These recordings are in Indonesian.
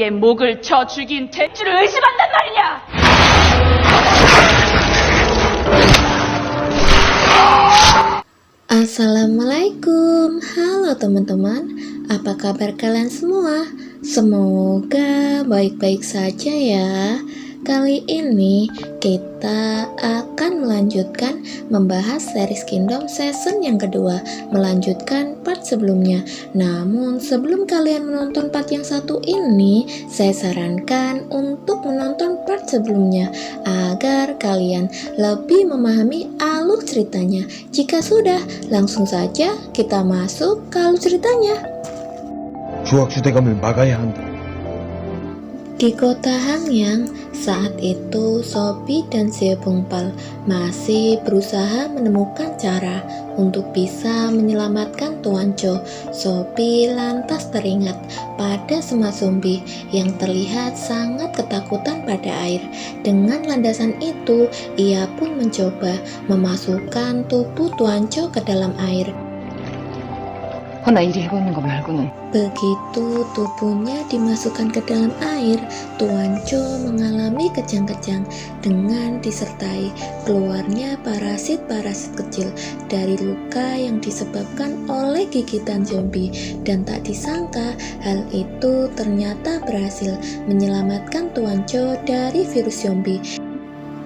아이의 목을 쳐 죽인 대주를 의심한단 말이냐! Assalamualaikum, halo teman-teman, apa kabar kalian semua? Semoga baik-baik saja ya. Kali ini kita akan melanjutkan membahas series Kingdom season yang kedua, melanjutkan part sebelumnya. Namun sebelum kalian menonton part yang satu ini, saya sarankan untuk menonton part sebelumnya agar kalian lebih memahami alur ceritanya. Jika sudah, langsung saja kita masuk ke alur ceritanya. 주악주대감을 막아야 한다. Di kota Hangyang, saat itu Sobi dan Zebongpal masih berusaha menemukan cara untuk bisa menyelamatkan Tuan Cho. Sobi lantas teringat pada semut zombie yang terlihat sangat ketakutan pada air. Dengan landasan itu, ia pun mencoba memasukkan tubuh Tuan Cho ke dalam air. 허나 이리 해보는 거 말고는. Begitu tubuhnya dimasukkan ke dalam air, Tuan Cho mengalami kejang-kejang dengan disertai keluarnya parasit-parasit kecil dari luka yang disebabkan oleh gigitan zombie, dan tak disangka hal itu ternyata berhasil menyelamatkan Tuan Cho dari virus zombie.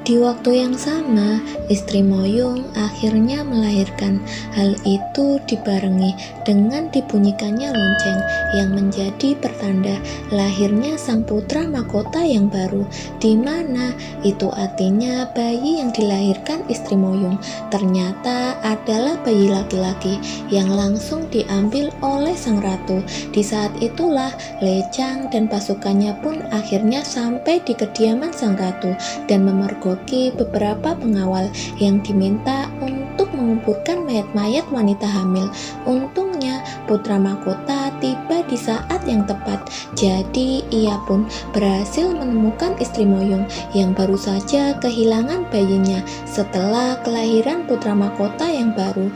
Di waktu yang sama, istri Moyung akhirnya melahirkan. Hal itu dibarengi dengan dibunyikannya lonceng yang menjadi pertanda lahirnya sang putra mahkota yang baru, di mana itu artinya bayi yang dilahirkan istri Moyung ternyata adalah bayi laki-laki yang langsung diambil oleh sang ratu. Di saat itulah Lechang dan pasukannya pun akhirnya sampai di kediaman sang ratu dan memergoki beberapa pengawal yang diminta untuk menguburkan mayat-mayat wanita hamil. Untungnya putra mahkota tiba di saat yang tepat, jadi ia pun berhasil menemukan istri Moyung yang baru saja kehilangan bayinya setelah kelahiran putra mahkota yang baru.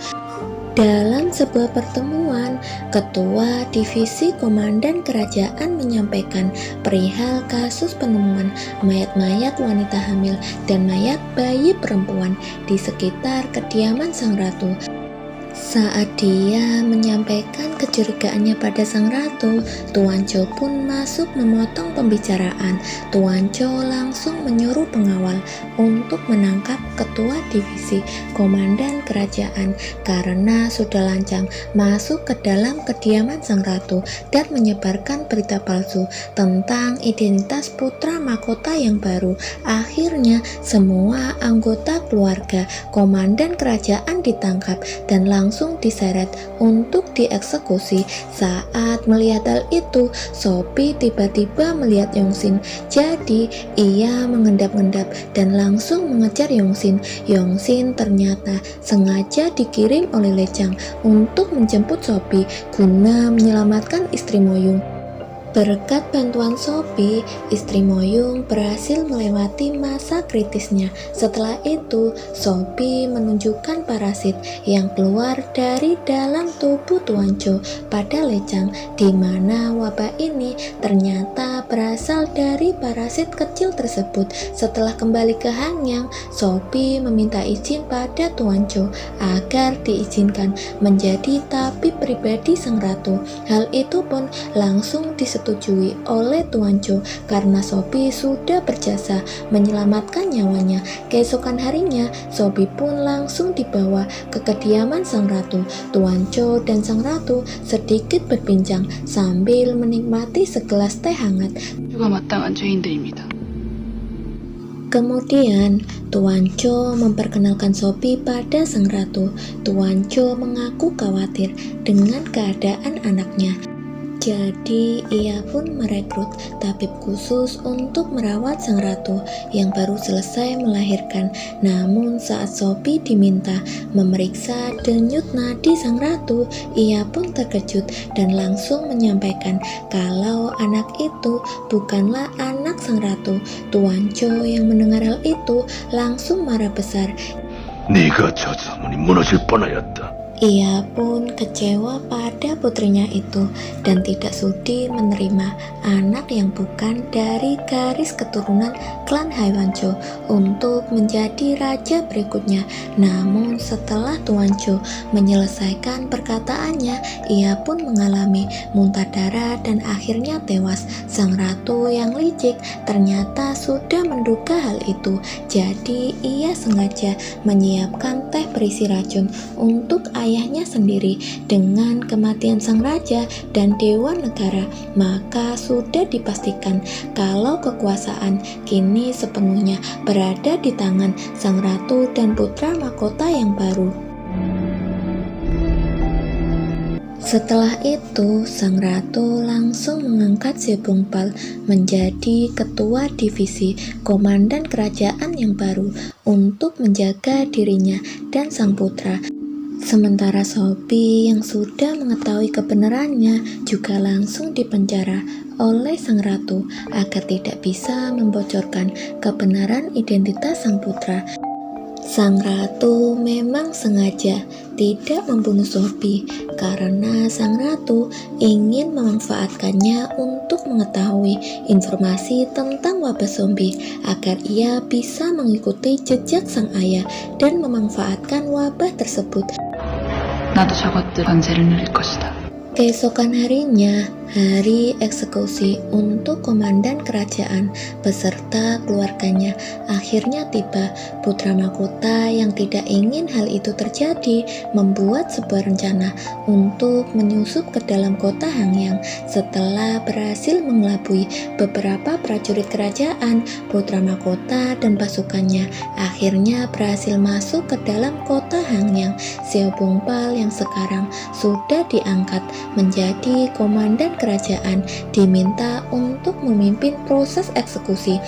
Dalam sebuah pertemuan, Ketua Divisi Komandan Kerajaan menyampaikan perihal kasus penemuan mayat-mayat wanita hamil dan mayat bayi perempuan di sekitar kediaman sang ratu. Saat dia menyampaikan kecurigaannya pada sang ratu, Tuan Cho pun masuk memotong pembicaraan. Tuan Cho langsung menyuruh pengawal untuk menangkap ketua divisi komandan kerajaan karena sudah lancang masuk ke dalam kediaman sang ratu dan menyebarkan berita palsu tentang identitas putra mahkota yang baru. Akhirnya semua anggota keluarga komandan kerajaan ditangkap dan langsung diseret untuk dieksekusi. Saat melihat hal itu, Sobi tiba-tiba melihat Yongsin, jadi ia mengendap-endap dan langsung mengejar Yongsin. Yongsin ternyata sengaja dikirim oleh Lechang untuk menjemput Sobi guna menyelamatkan istri Moyung. Berkat bantuan Sobi, istri Moyung berhasil melewati masa kritisnya. Setelah itu, Sobi menunjukkan parasit yang keluar dari dalam tubuh Tuan Cho pada Lechang, di mana wabah ini ternyata berasal dari parasit kecil tersebut. Setelah kembali ke Hangyang, Sobi meminta izin pada Tuan Cho agar diizinkan menjadi tabib pribadi sang ratu. Hal itu pun langsung disetujui oleh Tuan Cho karena Sobi sudah berjasa menyelamatkan nyawanya. Keesokan harinya, Sobi pun langsung dibawa ke kediaman sang ratu. Tuan Cho dan sang ratu sedikit berbincang sambil menikmati segelas teh hangat. 누가 마땅한 죄인들입니다. Kemudian, Tuan Cho memperkenalkan Sobi pada sang ratu. Tuan Cho mengaku khawatir dengan keadaan anaknya. Jadi ia pun merekrut tabib khusus untuk merawat sang ratu yang baru selesai melahirkan. Namun saat Sobi diminta memeriksa denyut nadi sang ratu, ia pun terkejut dan langsung menyampaikan kalau anak itu bukanlah anak sang ratu. Tuan Cho yang mendengar hal itu langsung marah besar. 네가 저 자문이 무너질 뻔하였다. Ia pun kecewa pada putrinya itu dan tidak sudi menerima anak yang bukan dari garis keturunan klan Haiwancho untuk menjadi raja berikutnya. Namun setelah Tuan Cho menyelesaikan perkataannya, ia pun mengalami muntah darah dan akhirnya tewas. Sang ratu yang licik ternyata sudah menduga hal itu, jadi ia sengaja menyiapkan teh berisi racun untuk ayahnya sendiri. Dengan kematian sang raja dan dewan negara, maka sudah dipastikan kalau kekuasaan kini sepenuhnya berada di tangan sang ratu dan putra mahkota yang baru. Setelah itu, sang ratu langsung mengangkat Sebongpal menjadi ketua divisi komandan kerajaan yang baru untuk menjaga dirinya dan sang putra. Sementara Sobi yang sudah mengetahui kebenarannya juga langsung dipenjara oleh sang ratu agar tidak bisa membocorkan kebenaran identitas sang putra. Sang ratu memang sengaja tidak membunuh Sobi karena sang ratu ingin memanfaatkannya untuk mengetahui informasi tentang wabah zombie agar ia bisa mengikuti jejak sang ayah dan memanfaatkan wabah tersebut. 나도 저것들 번제를 누릴 것이다. Keesokan harinya, hari eksekusi untuk komandan kerajaan beserta keluarganya akhirnya tiba. Putra mahkota yang tidak ingin hal itu terjadi membuat sebuah rencana untuk menyusup ke dalam kota Hangyang. Setelah berhasil mengelabui beberapa prajurit kerajaan, putra mahkota dan pasukannya akhirnya berhasil masuk ke dalam kota Hangyang. Sebongpal yang sekarang sudah diangkat menjadi komandan kerajaan diminta untuk memimpin proses eksekusi.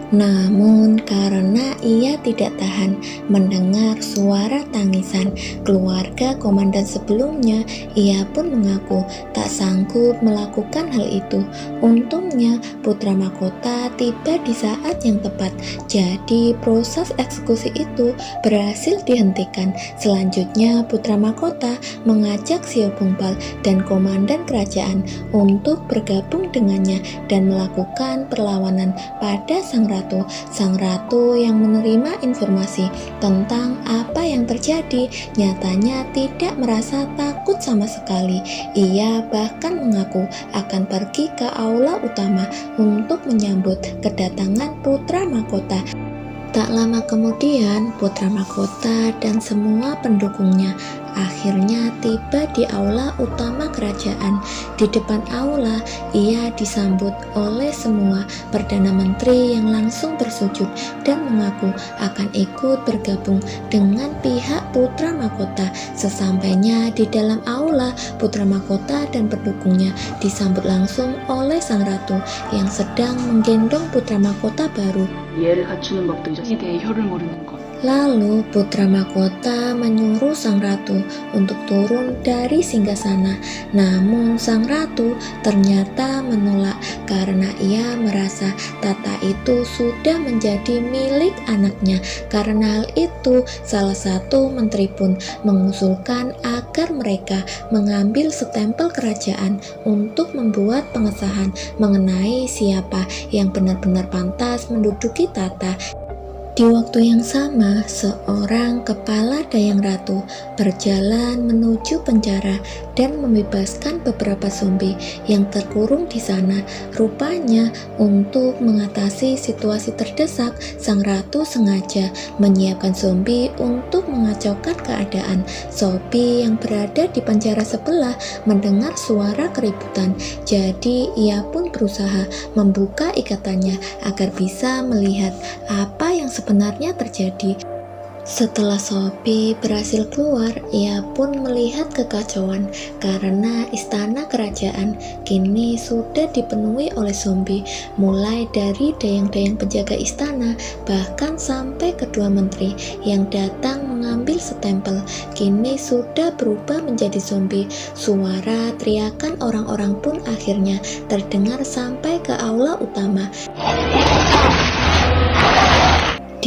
Namun karena ia tidak tahan mendengar suara tangisan keluarga komandan sebelumnya, ia pun mengaku tak sanggup melakukan hal itu. Untungnya putra mahkota tiba di saat yang tepat, jadi proses eksekusi itu berhasil dihentikan. Selanjutnya putra mahkota mengajak Sebongpal dan komandan kerajaan untuk bergabung dengannya dan melakukan perlawanan pada sang ratu. Sang ratu yang menerima informasi tentang apa yang terjadi nyatanya tidak merasa takut sama sekali. Ia bahkan mengaku akan pergi ke aula utama untuk menyambut kedatangan putra mahkota. Tak lama kemudian, putra mahkota dan semua pendukungnya akhirnya tiba di aula utama kerajaan. Di depan aula, ia disambut oleh semua perdana menteri yang langsung bersujud dan mengaku akan ikut bergabung dengan pihak putra mahkota. Sesampainya di dalam aula, putra mahkota dan pendukungnya disambut langsung oleh sang ratu yang sedang menggendong putra mahkota baru. 이해를 갖추는 법도 이에 대해 혀를 모르는 것. Lalu putra mahkota menyuruh sang ratu untuk turun dari singgasana. Namun sang ratu ternyata menolak karena ia merasa tata itu sudah menjadi milik anaknya. Karena hal itu, salah satu menteri pun mengusulkan agar mereka mengambil stempel kerajaan untuk membuat pengesahan mengenai siapa yang benar-benar pantas menduduki tata. Di waktu yang sama, seorang kepala dayang ratu berjalan menuju penjara dan membebaskan beberapa zombie yang terkurung di sana. Rupanya, untuk mengatasi situasi terdesak, sang ratu sengaja menyiapkan zombie untuk mengacaukan keadaan. Zombie yang berada di penjara sebelah mendengar suara keributan, jadi ia pun berusaha membuka ikatannya agar bisa melihat apa yang sebenarnya terjadi. Setelah Sobi berhasil keluar, ia pun melihat kekacauan karena istana kerajaan kini sudah dipenuhi oleh zombie, mulai dari dayang-dayang penjaga istana bahkan sampai kedua menteri yang datang mengambil stempel kini sudah berubah menjadi zombie. Suara teriakan orang-orang pun akhirnya terdengar sampai ke aula utama.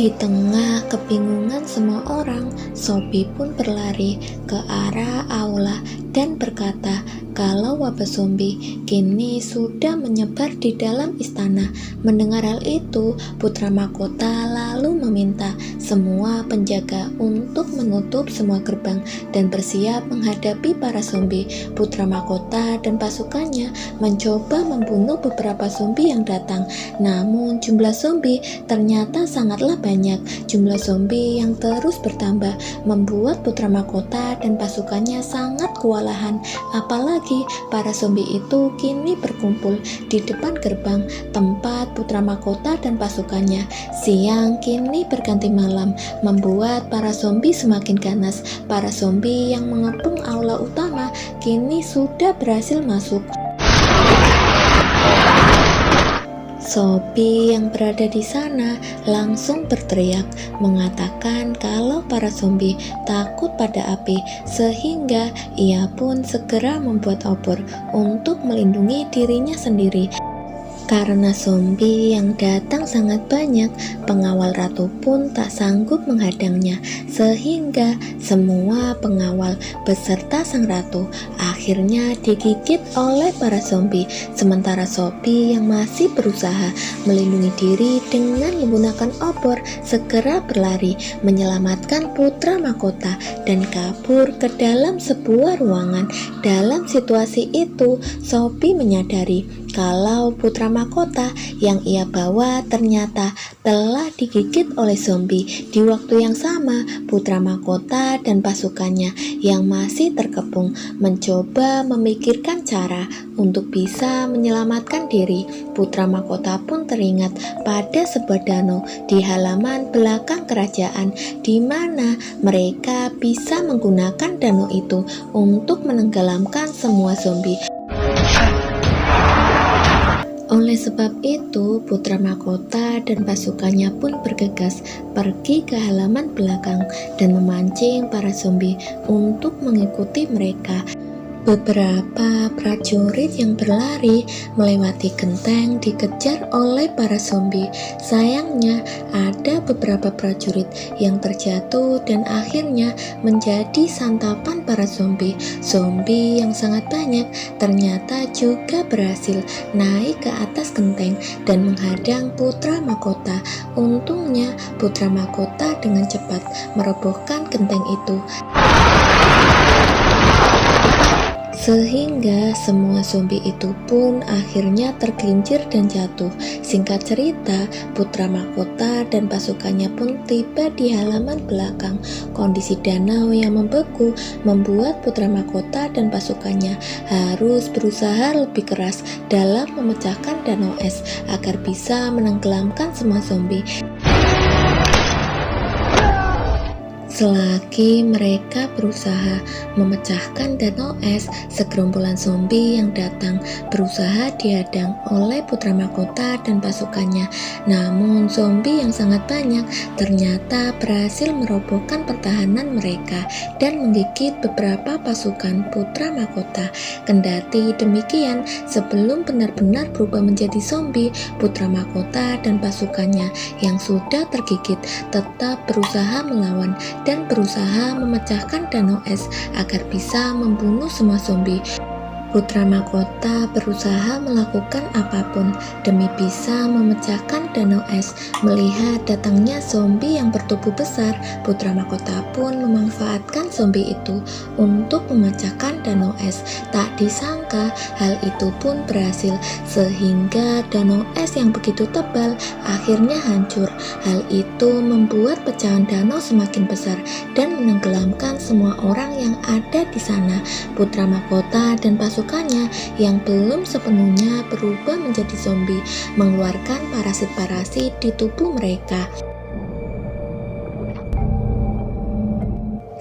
Di tengah kebingungan semua orang, Sobi pun berlari ke arah aula dan berkata kalau wabah zombie kini sudah menyebar di dalam istana. Mendengar hal itu, putra mahkota lalu meminta semua penjaga untuk menutup semua gerbang dan bersiap menghadapi para zombie. Putra mahkota dan pasukannya mencoba membunuh beberapa zombie yang datang, namun jumlah zombie ternyata sangatlah banyak. Jumlah zombie yang terus bertambah membuat putra mahkota dan pasukannya sangat kewalahan. Apalagi para zombie itu kini berkumpul di depan gerbang tempat putra mahkota dan pasukannya. Siang kini berganti malam, membuat para zombie semakin ganas. Para zombie yang mengepung aula utama kini sudah berhasil masuk. Sobi yang berada di sana langsung berteriak mengatakan kalau para zombie takut pada api, sehingga ia pun segera membuat obor untuk melindungi dirinya sendiri. Karena zombie yang datang sangat banyak, pengawal ratu pun tak sanggup menghadangnya, sehingga semua pengawal beserta sang ratu akhirnya digigit oleh para zombie. Sementara Sobi yang masih berusaha melindungi diri dengan menggunakan obor segera berlari menyelamatkan putra mahkota dan kabur ke dalam sebuah ruangan. Dalam situasi itu, Sobi menyadari kalau putra mahkota yang ia bawa ternyata telah digigit oleh zombie. Di waktu yang sama, putra mahkota dan pasukannya yang masih terkepung mencoba memikirkan cara untuk bisa menyelamatkan diri. Putra mahkota pun teringat pada sebuah danau di halaman belakang kerajaan, di mana mereka bisa menggunakan danau itu untuk menenggelamkan semua zombie. Oleh sebab itu, putra mahkota dan pasukannya pun bergegas pergi ke halaman belakang dan memancing para zombie untuk mengikuti mereka. Beberapa prajurit yang berlari melewati genteng dikejar oleh para zombie. Sayangnya, ada beberapa prajurit yang terjatuh dan akhirnya menjadi santapan para zombie. Zombie yang sangat banyak ternyata juga berhasil naik ke atas genteng dan menghadang putra mahkota. Untungnya, putra mahkota dengan cepat merobohkan genteng itu, sehingga semua zombie itu pun akhirnya tergelincir dan jatuh. Singkat cerita, putra mahkota dan pasukannya pun tiba di halaman belakang. Kondisi danau yang membeku membuat putra mahkota dan pasukannya harus berusaha lebih keras dalam memecahkan danau es agar bisa menenggelamkan semua zombie. Selagi mereka berusaha memecahkan danau es, segerombolan zombie yang datang berusaha dihadang oleh putra mahkota dan pasukannya. Namun zombie yang sangat banyak ternyata berhasil merobohkan pertahanan mereka dan menggigit beberapa pasukan putra mahkota. Kendati demikian, sebelum benar-benar berubah menjadi zombie, putra mahkota dan pasukannya yang sudah tergigit tetap berusaha melawan dan berusaha memecahkan danau es agar bisa membunuh semua zombie. Putra mahkota berusaha melakukan apapun demi bisa memecahkan danau es. Melihat datangnya zombie yang bertubuh besar, putra mahkota pun memanfaatkan zombie itu untuk memecahkan danau es. Tak disangka hal itu pun berhasil, sehingga danau es yang begitu tebal akhirnya hancur. Hal itu membuat pecahan danau semakin besar dan menenggelamkan semua orang yang ada di sana. Putra mahkota dan pasukannya yang belum sepenuhnya berubah menjadi zombie mengeluarkan parasit-parasit di tubuh mereka,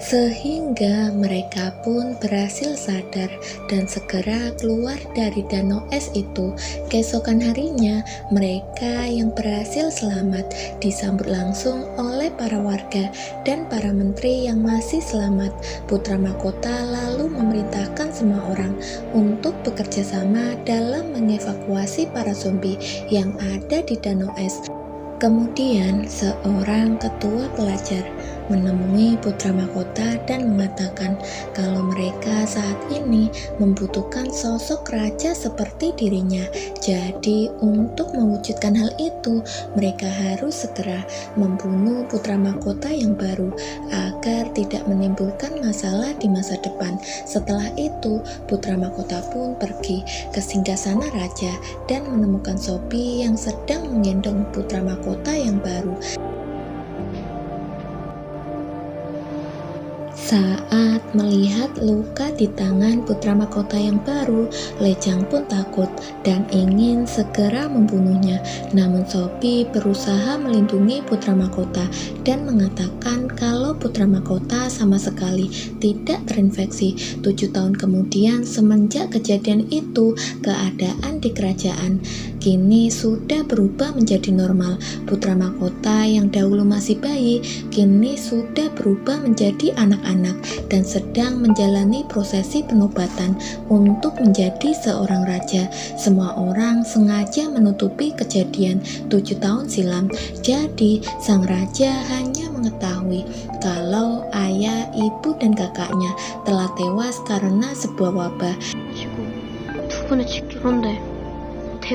sehingga mereka pun berhasil sadar dan segera keluar dari danau es itu. Keesokan harinya, mereka yang berhasil selamat disambut langsung oleh para warga dan para menteri yang masih selamat. Putra mahkota lalu memerintahkan semua orang untuk bekerja sama dalam mengevakuasi para zombie yang ada di danau es. Kemudian seorang ketua pelajar menemui putra mahkota dan mengatakan kalau mereka saat ini membutuhkan sosok raja seperti dirinya. Jadi untuk mewujudkan hal itu, mereka harus segera membunuh putra mahkota yang baru agar tidak menimbulkan masalah di masa depan. Setelah itu, putra mahkota pun pergi ke singgasana raja dan menemukan Sobi yang sedang menggendong putra mahkota yang baru. Saat melihat luka di tangan putra mahkota yang baru, Lejang pun takut dan ingin segera membunuhnya. Namun Sobi berusaha melindungi putra mahkota dan mengatakan kalau putra mahkota sama sekali tidak terinfeksi. 7 tahun kemudian semenjak kejadian itu, keadaan di kerajaan kini sudah berubah menjadi normal. Putra mahkota yang dahulu masih bayi kini sudah berubah menjadi anak-anak dan sedang menjalani prosesi penobatan untuk menjadi seorang raja. Semua orang sengaja menutupi kejadian 7 tahun silam. Jadi sang raja hanya mengetahui kalau ayah, ibu, dan kakaknya telah tewas karena sebuah wabah. 지금 두 분의 직결인데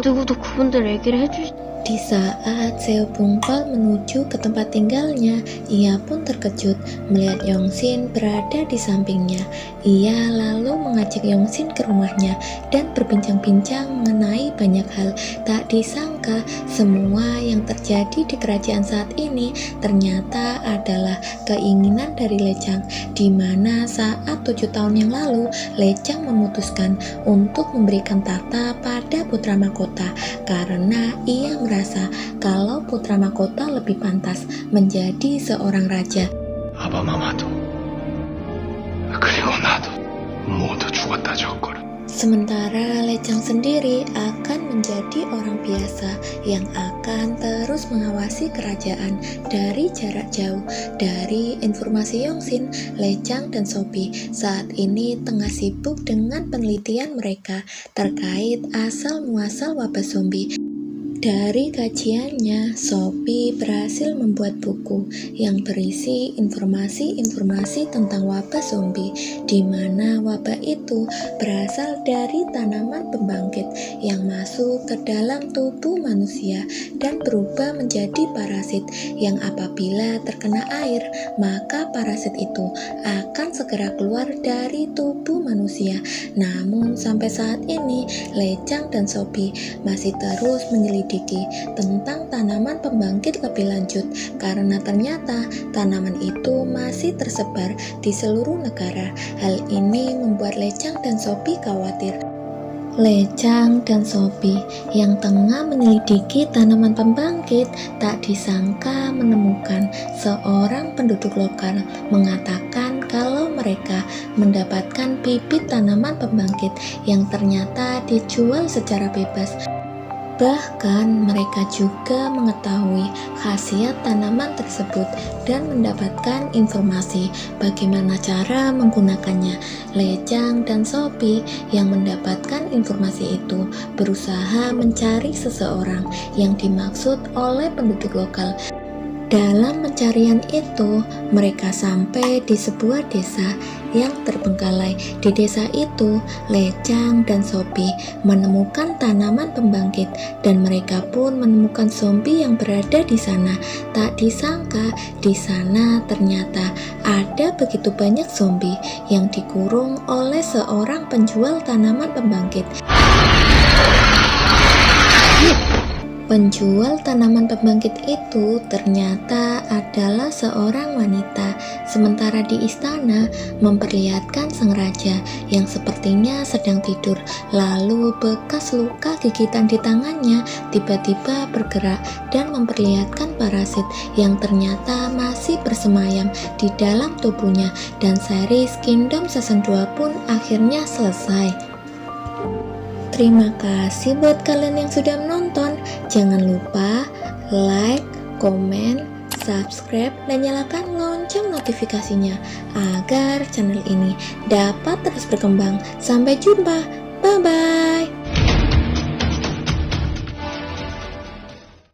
누구도 그분들 얘기를 해주지. Di saat Seo Bungpal menuju ke tempat tinggalnya, ia pun terkejut melihat Yongsin berada di sampingnya. Ia lalu mengajak Yongsin ke rumahnya dan berbincang-bincang mengenai banyak hal. Tak disangka semua yang terjadi di kerajaan saat ini ternyata adalah keinginan dari Lejang, di mana saat 7 tahun yang lalu Lejang memutuskan untuk memberikan tahta pada putra mahkota karena ia merasa kalau putra mahkota lebih pantas menjadi seorang raja. 아바마마도 그리고 나도 모두 죽었다 졌거라. Sementara Lejang sendiri akan menjadi orang biasa yang akan terus mengawasi kerajaan dari jarak jauh. Dari informasi Yongsin, Lejang dan Sobi saat ini tengah sibuk dengan penelitian mereka terkait asal-muasal wabah zombie. Dari kajiannya, Sobi berhasil membuat buku yang berisi informasi-informasi tentang wabah zombie, di mana wabah itu berasal dari tanaman pembangkit yang masuk ke dalam tubuh manusia dan berubah menjadi parasit yang apabila terkena air, maka parasit itu akan segera keluar dari tubuh manusia. Namun sampai saat ini, Lejang dan Sobi masih terus menyelidiki tentang tanaman pembangkit lebih lanjut karena ternyata tanaman itu masih tersebar di seluruh negara. Hal ini membuat Lejang dan Sobi khawatir. Lejang dan Sobi yang tengah menyelidiki tanaman pembangkit tak disangka menemukan seorang penduduk lokal mengatakan kalau mereka mendapatkan bibit tanaman pembangkit yang ternyata dijual secara bebas. Bahkan mereka juga mengetahui khasiat tanaman tersebut dan mendapatkan informasi bagaimana cara menggunakannya. Lejang dan Sobi yang mendapatkan informasi itu berusaha mencari seseorang yang dimaksud oleh penduduk lokal. Dalam pencarian itu, mereka sampai di sebuah desa yang terbengkalai. Di desa itu, Lejang dan Sobi menemukan tanaman pembangkit dan mereka pun menemukan zombie yang berada di sana. Tak disangka, di sana ternyata ada begitu banyak zombie yang dikurung oleh seorang penjual tanaman pembangkit. Penjual tanaman pembangkit itu ternyata adalah seorang wanita, sementara di istana memperlihatkan sang raja yang sepertinya sedang tidur. Lalu bekas luka gigitan di tangannya tiba-tiba bergerak dan memperlihatkan parasit yang ternyata masih bersemayam di dalam tubuhnya, dan series Kingdom Season 2 pun akhirnya selesai. Terima kasih buat kalian yang sudah menonton. Jangan lupa like, komen, subscribe, dan nyalakan lonceng notifikasinya agar channel ini dapat terus berkembang. Sampai jumpa, bye-bye.